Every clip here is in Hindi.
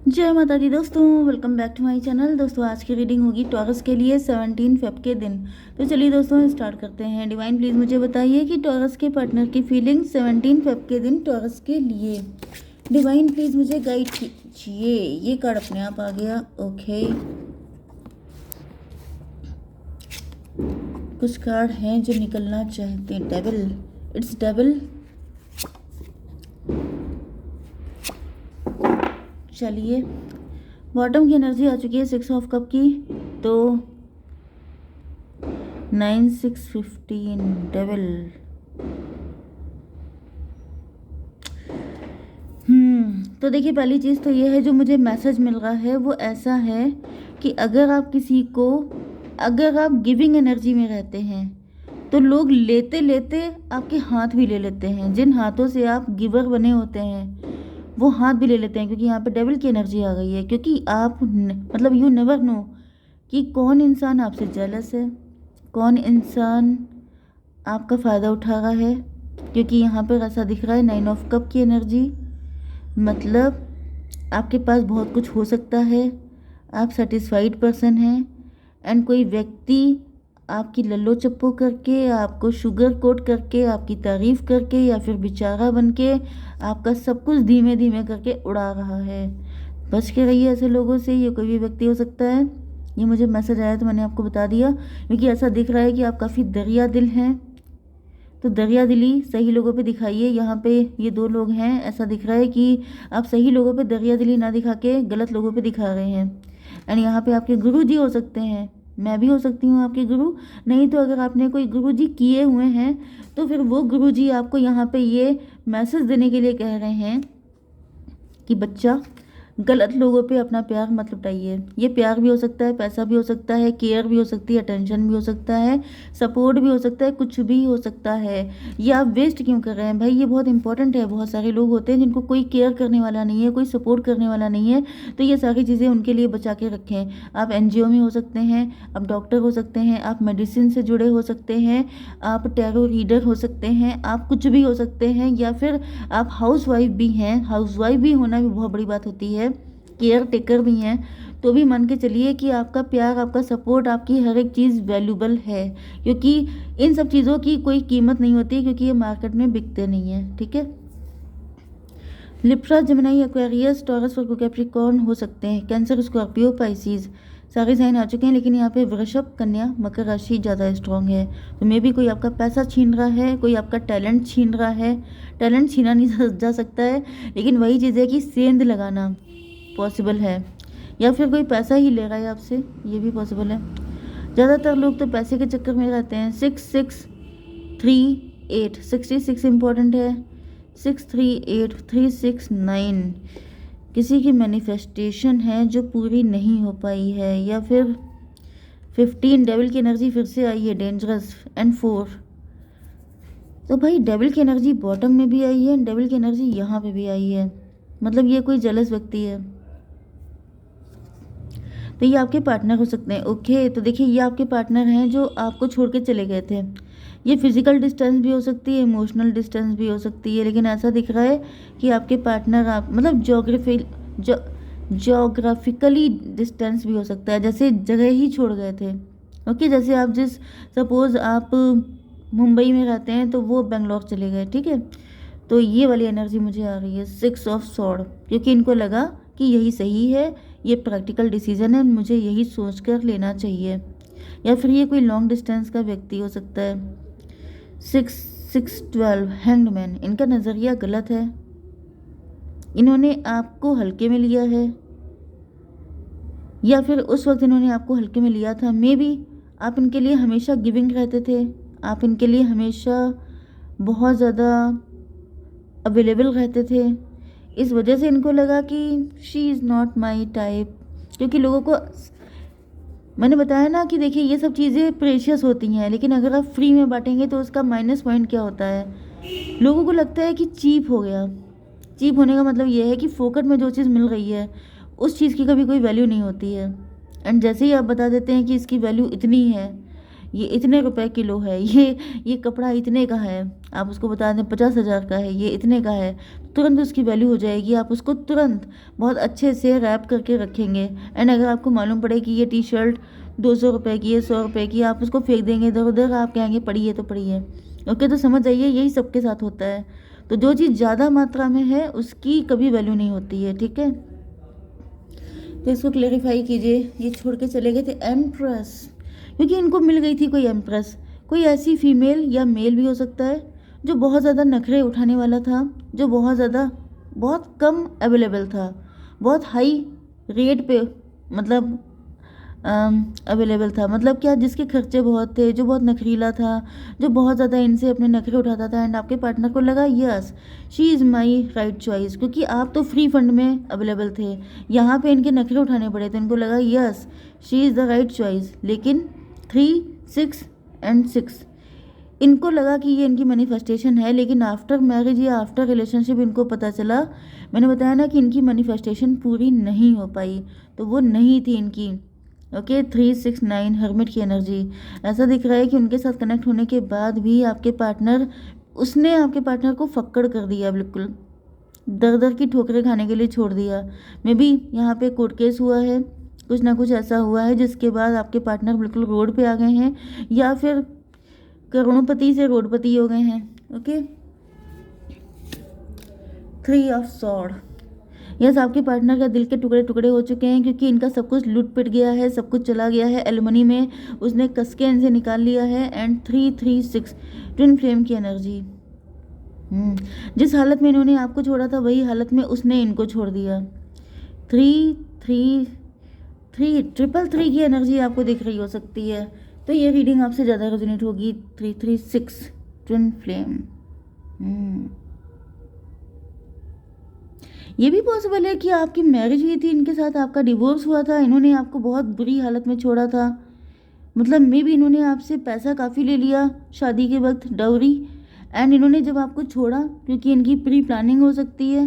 जय माता दी दोस्तों, welcome back to my channel. दोस्तों आज की रीडिंग होगी टॉरस के लिए 17 फेब के दिन। तो चलिए दोस्तों स्टार्ट करते हैं। डिवाइन प्लीज़ मुझे बताइए कि टॉरस के पार्टनर की फीलिंग 17 फेब के दिन टॉरस के लिए। डिवाइन प्लीज़ मुझे गाइड कीजिए। ये कार्ड अपने आप आ गया। ओके, कुछ कार्ड हैं जो निकलना चाहते हैं। Devil, it's devil. चलिए, बॉटम की एनर्जी आ चुकी है 6 ऑफ कप की, तो 9 6 15 डेविल। तो देखिए, पहली चीज़ तो ये है, जो मुझे मैसेज मिल रहा है वो ऐसा है कि अगर आप गिविंग एनर्जी में रहते हैं तो लोग लेते लेते आपके हाथ भी ले लेते हैं। जिन हाथों से आप गिवर बने होते हैं वो हाथ भी ले लेते हैं, क्योंकि यहाँ पे डेविल की एनर्जी आ गई है। क्योंकि आप मतलब यू नेवर नो कि कौन इंसान आपसे जेलस है, कौन इंसान आपका फ़ायदा उठा रहा है। क्योंकि यहाँ पर ऐसा दिख रहा है 9 ऑफ कप की एनर्जी, मतलब आपके पास बहुत कुछ हो सकता है, आप सेटिस्फाइड पर्सन हैं, एंड कोई व्यक्ति आपकी लल्लो चप्पो करके, आपको शुगर कोट करके, आपकी तारीफ़ करके, या फिर बेचारा बन के आपका सब कुछ धीमे धीमे करके उड़ा रहा है। बच के रहिए ऐसे लोगों से। ये कोई भी व्यक्ति हो सकता है। ये मुझे मैसेज आया तो मैंने आपको बता दिया, क्योंकि ऐसा दिख रहा है कि आप काफ़ी दरिया दिल हैं। तो दरिया दिली सही लोगों पे दिखाइए। यहाँ पे ये 2 लोग हैं, ऐसा दिख रहा है कि आप सही लोगों पे दरिया दिली ना दिखा के गलत लोगों पे दिखा रहे हैं। एंड यहाँ पे आपके गुरु जी हो सकते हैं, मैं भी हो सकती हूँ आपके गुरु। नहीं तो अगर आपने कोई गुरु जी किए हुए हैं तो फिर वो गुरु जी आपको यहाँ पे ये मैसेज देने के लिए कह रहे हैं कि बच्चा, गलत लोगों पे अपना प्यार मत लुटाइए। ये प्यार भी हो सकता है, पैसा भी हो सकता है, केयर भी हो सकती है, अटेंशन भी हो सकता है, सपोर्ट भी हो सकता है, कुछ भी हो सकता है। ये आप वेस्ट क्यों कर रहे हैं भाई? ये बहुत इंपॉर्टेंट है। बहुत सारे लोग होते हैं जिनको कोई केयर करने वाला नहीं है, कोई सपोर्ट करने वाला नहीं है। तो ये सारी चीज़ें उनके लिए बचा के रखें। आप NGO में हो सकते हैं, आप डॉक्टर हो सकते हैं, आप मेडिसिन से जुड़े हो सकते हैं, आप टैरो रीडर हो सकते हैं, आप कुछ भी हो सकते हैं, या फिर आप हाउस वाइफ भी हैं। हाउस वाइफ भी होना भी बहुत बड़ी बात होती है, केयर टेकर भी हैं। तो भी मान के चलिए कि आपका प्यार, आपका सपोर्ट, आपकी हर एक चीज़ वैल्यूबल है, क्योंकि इन सब चीज़ों की कोई कीमत नहीं होती, क्योंकि ये मार्केट में बिकते नहीं है। ठीक है। लिब्रा, जेमिनी, एक्वेरियस, टॉरस और कैप्रिकॉर्न हो सकते हैं। कैंसर, स्कॉर्पियो, पाइसीज, सारे साइन आ चुके हैं। लेकिन यहाँ पे वृषभ, कन्या, मकर राशि ज़्यादा स्ट्रॉन्ग है। तो मे भी कोई आपका पैसा छीन रहा है, कोई आपका टैलेंट छीन रहा है। टैलेंट छीना नहीं जा सकता है, लेकिन वही चीज़ है कि सेंध लगाना पॉसिबल है, या फिर कोई पैसा ही ले रहा है आपसे, ये भी पॉसिबल है। ज़्यादातर लोग तो पैसे के चक्कर में रहते हैं। 6 6 3 8 66 इंपॉर्टेंट है। 6 3 8 3 6 9 किसी की मैनिफेस्टेशन है जो पूरी नहीं हो पाई है, या फिर 15 डेविल की एनर्जी फिर से आई है, डेंजरस, एंड 4। तो भाई डेविल की एनर्जी बॉटम में भी आई है, डेविल की एनर्जी यहाँ पे भी आई है, मतलब ये कोई जेलस व्यक्ति है। तो ये आपके पार्टनर हो सकते हैं। ओके, तो देखिए, ये आपके पार्टनर हैं जो आपको छोड़ के चले गए थे। ये फिजिकल डिस्टेंस भी हो सकती है, इमोशनल डिस्टेंस भी हो सकती है, लेकिन ऐसा दिख रहा है कि आपके पार्टनर आप मतलब जोग्राफिकली डिस्टेंस भी हो सकता है, जैसे जगह ही छोड़ गए थे। ओके, जैसे आप सपोज़ आप मुंबई में रहते हैं तो वो बेंगलोर चले गए। ठीक है। तो ये वाली एनर्जी मुझे आ रही है 6 ऑफ सॉर्ड, क्योंकि इनको लगा कि यही सही है, ये प्रैक्टिकल डिसीजन है, मुझे यही सोच कर लेना चाहिए। या फिर ये कोई लॉन्ग डिस्टेंस का व्यक्ति हो सकता है। 6 6 12 हैंग्ड मैन, इनका नज़रिया गलत है। इन्होंने आपको हल्के में लिया है, या फिर उस वक्त इन्होंने आपको हल्के में लिया था। मे बी आप इनके लिए हमेशा गिविंग रहते थे, आप इनके लिए हमेशा बहुत ज़्यादा अवेलेबल रहते थे। इस वजह से इनको लगा कि she is not my type. क्योंकि लोगों को मैंने बताया ना कि देखिए, ये सब चीज़ें प्रेशियस होती हैं, लेकिन अगर आप फ्री में बांटेंगे तो उसका माइनस पॉइंट क्या होता है, लोगों को लगता है कि चीप हो गया। चीप होने का मतलब ये है कि फोकट में जो चीज़ मिल रही है उस चीज़ की कभी कोई वैल्यू नहीं होती है। एंड जैसे ही आप बता देते हैं कि इसकी वैल्यू इतनी है, ये इतने रुपए किलो है, ये कपड़ा इतने का है, आप उसको बता दें 50,000 का है, ये इतने का है, तुरंत उसकी वैल्यू हो जाएगी। आप उसको तुरंत बहुत अच्छे से रैप करके रखेंगे। एंड अगर आपको मालूम पड़े कि ये टी शर्ट 200 रुपये की है, 100 रुपये की, आप उसको फेंक देंगे इधर उधर, आप कहेंगे पड़ी है तो पड़ी है। ओके, तो समझ जाइए यही सबके साथ होता है। तो जो चीज़ ज़्यादा मात्रा में है उसकी कभी वैल्यू नहीं होती है, ठीक है। तो इसको क्लेरिफाई कीजिए। ये छोड़ के चले गए थे एम्प्रेस, क्योंकि इनको मिल गई थी कोई एम्प्रेस, कोई ऐसी फीमेल या मेल भी हो सकता है जो बहुत ज़्यादा नखरे उठाने वाला था, जो बहुत कम अवेलेबल था, बहुत हाई रेट पे मतलब अवेलेबल था। मतलब क्या, जिसके खर्चे बहुत थे, जो बहुत नखरीला था, जो बहुत ज़्यादा इनसे अपने नखरे उठाता था। एंड आपके पार्टनर को लगा yes she is my right choice, क्योंकि आप तो फ्री फंड में अवेलेबल थे, यहाँ पे इनके नखरे उठाने पड़े थे। इनको लगा yes she is the right choice. लेकिन 3, 6 एंड 6 इनको लगा कि ये इनकी मैनिफेस्टेशन है, लेकिन आफ्टर मैरिज या आफ्टर रिलेशनशिप इनको पता चला, मैंने बताया ना कि इनकी मैनिफेस्टेशन पूरी नहीं हो पाई, तो वो नहीं थी इनकी। ओके, 3, 6, 9 हर्मिट की एनर्जी। ऐसा दिख रहा है कि उनके साथ कनेक्ट होने के बाद भी उसने आपके पार्टनर को फक्कड़ कर दिया, बिल्कुल दर दर की ठोकरें खाने के लिए छोड़ दिया। मे बी यहाँ पे कोर्ट केस हुआ है, कुछ ना कुछ ऐसा हुआ है जिसके बाद आपके पार्टनर बिल्कुल रोड पे आ गए हैं, या फिर करोड़पति से रोडपति हो गए हैं। Okay, 3 of sword. यस, आपके पार्टनर का दिल के टुकड़े टुकड़े हो चुके हैं, क्योंकि इनका सब कुछ लूट पिट गया है, सब कुछ चला गया है एलमनी में, उसने कसके इनसे निकाल लिया है। एंड 3, 3, 6 ट्विन फ्लेम की एनर्जी। जिस हालत में इन्होंने आपको छोड़ा था वही हालत में उसने इनको छोड़ दिया। 3, 3, 3 ट्रिपल 3 की एनर्जी आपको दिख रही हो सकती है, तो ये रीडिंग आपसे ज़्यादा रेजोनेट होगी। 3, 3, 6 ट्विन फ्लेम। ये भी पॉसिबल है कि आपकी मैरिज हुई थी इनके साथ, आपका डिवोर्स हुआ था, इन्होंने आपको बहुत बुरी हालत में छोड़ा था। मतलब मे भी इन्होंने आपसे पैसा काफ़ी ले लिया शादी के वक्त, डाउरी। एंड इन्होंने जब आपको छोड़ा, क्योंकि इनकी प्री प्लानिंग हो सकती है,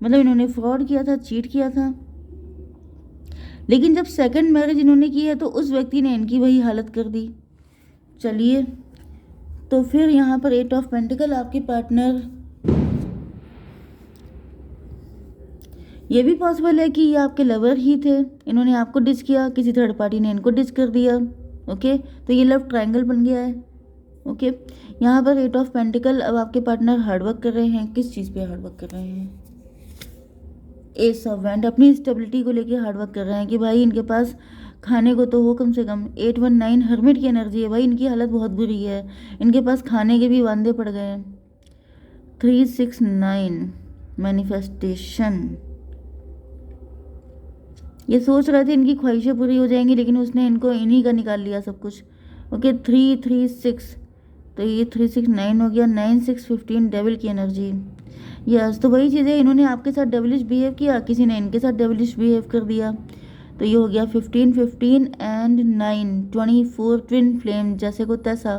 मतलब इन्होंने फ्रॉड किया था, चीट किया था। लेकिन जब सेकंड मैरिज इन्होंने की है तो उस व्यक्ति ने इनकी वही हालत कर दी। चलिए, तो फिर यहाँ पर 8 ऑफ पेंटिकल, आपके पार्टनर, ये भी पॉसिबल है कि ये आपके लवर ही थे, इन्होंने आपको डिच किया, किसी थर्ड पार्टी ने इनको डिच कर दिया। ओके, तो ये लव ट्रायंगल बन गया है। ओके, यहाँ पर 8 ऑफ पेंटिकल। अब आपके पार्टनर हार्डवर्क कर रहे हैं, किस चीज़ पे हार्डवर्क कर रहे हैं? एस ऑफ वैंड, अपनी स्टेबिलिटी को लेके हार्डवर्क कर रहे हैं कि भाई इनके पास खाने को तो हो कम से कम। 8, 1, 9 हर्मिट की एनर्जी है, भाई इनकी हालत बहुत बुरी है, इनके पास खाने के भी वांदे पड़ गए हैं। 3, 6, 9 मैनिफेस्टेशन। ये सोच रहे थे इनकी ख्वाहिशें पूरी हो जाएंगी, लेकिन उसने इनको इन्हीं का निकाल लिया सब कुछ। ओके, 3, 3, 6, तो ये 3, 6, 9 हो गया। 9, 6, 15 डेविल की एनर्जी। यस, तो वही चीज़ है, इन्होंने आपके साथ डेविलिश बिहेव किया, किसी ने इनके साथ डेविलिश बिहेव कर दिया, तो ये हो गया 15, 15 एंड 9 24 ट्विन फ्लेम, जैसे को तैसा।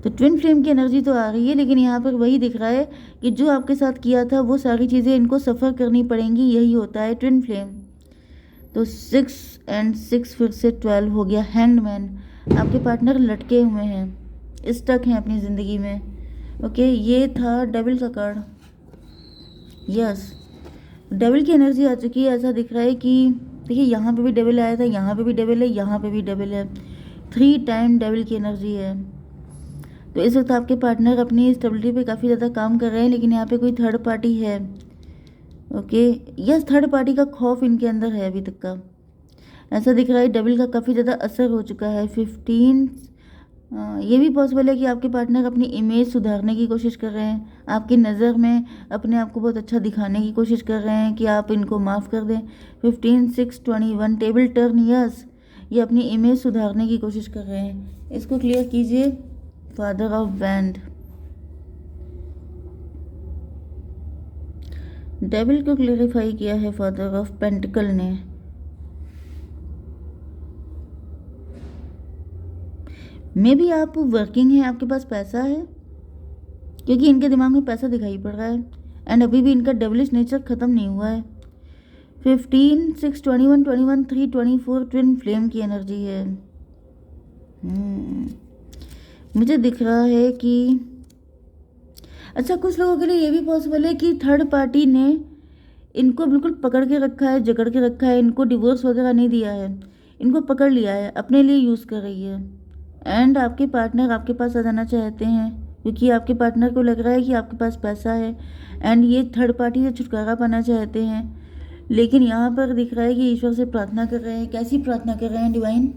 तो ट्विन फ्लेम की एनर्जी तो आ रही है, लेकिन यहाँ पर वही दिख रहा है कि जो आपके साथ किया था वो सारी चीज़ें इनको सफ़र करनी पड़ेंगी, यही होता है ट्विन फ्लेम। तो 6 एंड 6 फिर से 12 हो गया। हैंग्ड मैन, आपके पार्टनर लटके हुए हैं, स्टक हैं अपनी ज़िंदगी में। ओके, ये था डेविल का कार्ड। यस, डेविल की एनर्जी आ चुकी है। ऐसा दिख रहा है कि देखिए यहाँ पे भी डेविल आया था, यहाँ पे भी डेविल है, यहाँ पे भी डेविल है। 3 टाइम डेविल की एनर्जी है। तो इस वक्त आपके पार्टनर अपनी स्टेबिलिटी पे काफ़ी ज़्यादा काम कर रहे हैं, लेकिन यहाँ पे कोई थर्ड पार्टी है। ओके, यस, थर्ड पार्टी का खौफ इनके अंदर है अभी तक का। ऐसा दिख रहा है डेविल का काफ़ी ज़्यादा असर हो चुका है। 15, ये भी पॉसिबल है कि आपके पार्टनर अपनी इमेज सुधारने की कोशिश कर रहे हैं, आपकी नज़र में अपने आप को बहुत अच्छा दिखाने की कोशिश कर रहे हैं कि आप इनको माफ़ कर दें। 15, 6, 21 टेबल टर्न। यस, ये अपनी इमेज सुधारने की कोशिश कर रहे हैं। इसको क्लियर कीजिए। फादर ऑफ बैंड, डेविल को क्लेरिफाई किया है फादर ऑफ पेंटिकल ने। मे भी आप वर्किंग हैं, आपके पास पैसा है, क्योंकि इनके दिमाग में पैसा दिखाई पड़ रहा है। एंड अभी भी इनका डेविलिश नेचर ख़त्म नहीं हुआ है। 15, 6, 21, 21, 3, 24 ट्विन फ्लेम की एनर्जी है। मुझे दिख रहा है कि अच्छा, कुछ लोगों के लिए ये भी पॉसिबल है कि थर्ड पार्टी ने इनको बिल्कुल पकड़ के रखा है, जकड़ के रखा है, इनको डिवोर्स वगैरह नहीं दिया है, इनको पकड़ लिया है, अपने लिए यूज़ कर रही है। एंड आपके पार्टनर आपके पास आ जाना चाहते हैं क्योंकि आपके पार्टनर को लग रहा है कि आपके पास पैसा है एंड ये थर्ड पार्टी से छुटकारा पाना चाहते हैं। लेकिन यहाँ पर दिख रहा है कि ईश्वर से प्रार्थना कर रहे हैं। कैसी प्रार्थना कर रहे हैं? Divine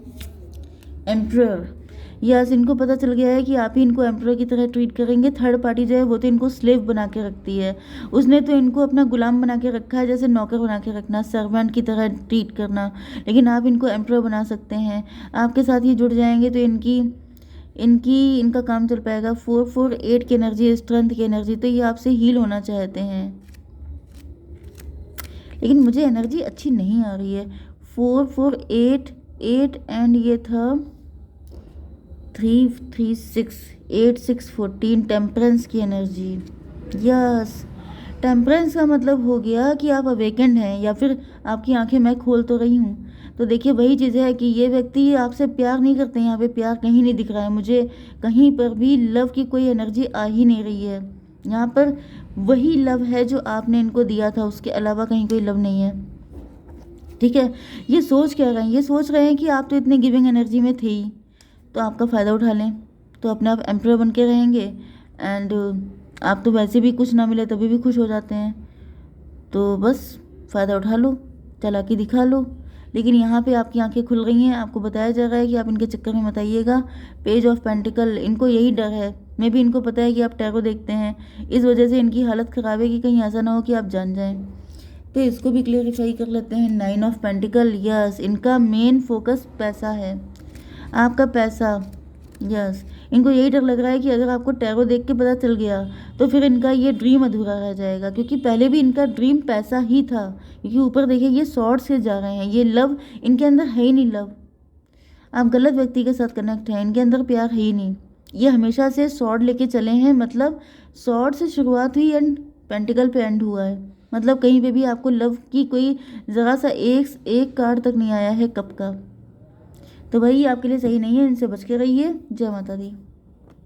emperor. यस, इनको पता चल गया है कि आप ही इनको एम्प्रर की तरह ट्रीट करेंगे। थर्ड पार्टी जो है वो तो इनको स्लेव बना के रखती है, उसने तो इनको अपना गुलाम बना के रखा है, जैसे नौकर बना के रखना, सर्वेंट की तरह ट्रीट करना। लेकिन आप इनको एम्प्रर बना सकते हैं। आपके साथ ये जुड़ जाएंगे तो इनका काम चल पाएगा। 448 की एनर्जी, स्ट्रेंथ की एनर्जी, तो ये आपसे हील होना चाहते हैं। लेकिन मुझे एनर्जी अच्छी नहीं आ रही है। 448 एंड ये था 336 86 14, टेम्परेंस की एनर्जी। यस, टेम्परेंस का मतलब हो गया कि आप अवेकेंड हैं या फिर आपकी आंखें मैं खोल तो रही हूँ। तो देखिए वही चीज़ है कि ये व्यक्ति आपसे प्यार नहीं करते। यहाँ पे प्यार कहीं नहीं दिख रहा है मुझे, कहीं पर भी लव की कोई एनर्जी आ ही नहीं रही है। यहाँ पर वही लव है जो आपने इनको दिया था, उसके अलावा कहीं कोई लव नहीं है। ठीक है, ये सोच क्या रहे हैं? ये सोच रहे हैं कि आप तो इतने गिविंग एनर्जी में थे ही, तो आपका फ़ायदा उठा लें, तो अपने आप एम्प्रर बन के रहेंगे। एंड आप तो वैसे भी कुछ ना मिले तभी भी खुश हो जाते हैं, तो बस फ़ायदा उठा लो, चालाकी दिखा लो। लेकिन यहाँ पे आपकी आंखें खुल गई हैं, आपको बताया जा रहा है कि आप इनके चक्कर में मत आइएगा। पेज ऑफ पेंटिकल, इनको यही डर है, मे भी इनको पता है कि आप टैरो देखते हैं, इस वजह से इनकी हालत ख़राब है कि कहीं ऐसा ना हो कि आप जान जाएं। तो इसको भी क्लियरिफाई कर लेते हैं। 9 ऑफ पेंटिकल, यस, इनका मेन फोकस पैसा है, आपका पैसा। यस, इनको यही डर लग रहा है कि अगर आपको टैरो देख के पता चल गया तो फिर इनका ये ड्रीम अधूरा रह जाएगा, क्योंकि पहले भी इनका ड्रीम पैसा ही था। क्योंकि ऊपर देखिए ये शॉर्ट से जा रहे हैं, ये लव इनके अंदर है ही नहीं। लव, आप गलत व्यक्ति के साथ कनेक्ट हैं, इनके अंदर प्यार है ही नहीं। ये हमेशा से स्वॉर्ड लेके चले हैं, मतलब स्वॉर्ड से शुरुआत हुई एंड पेंटिकल पे एंड हुआ है। मतलब कहीं पे भी आपको लव की कोई ज़रा सा एक कार्ड तक नहीं आया है कप का। तो भाई आपके लिए सही नहीं है, इनसे बच के रहिए। जय माता दी।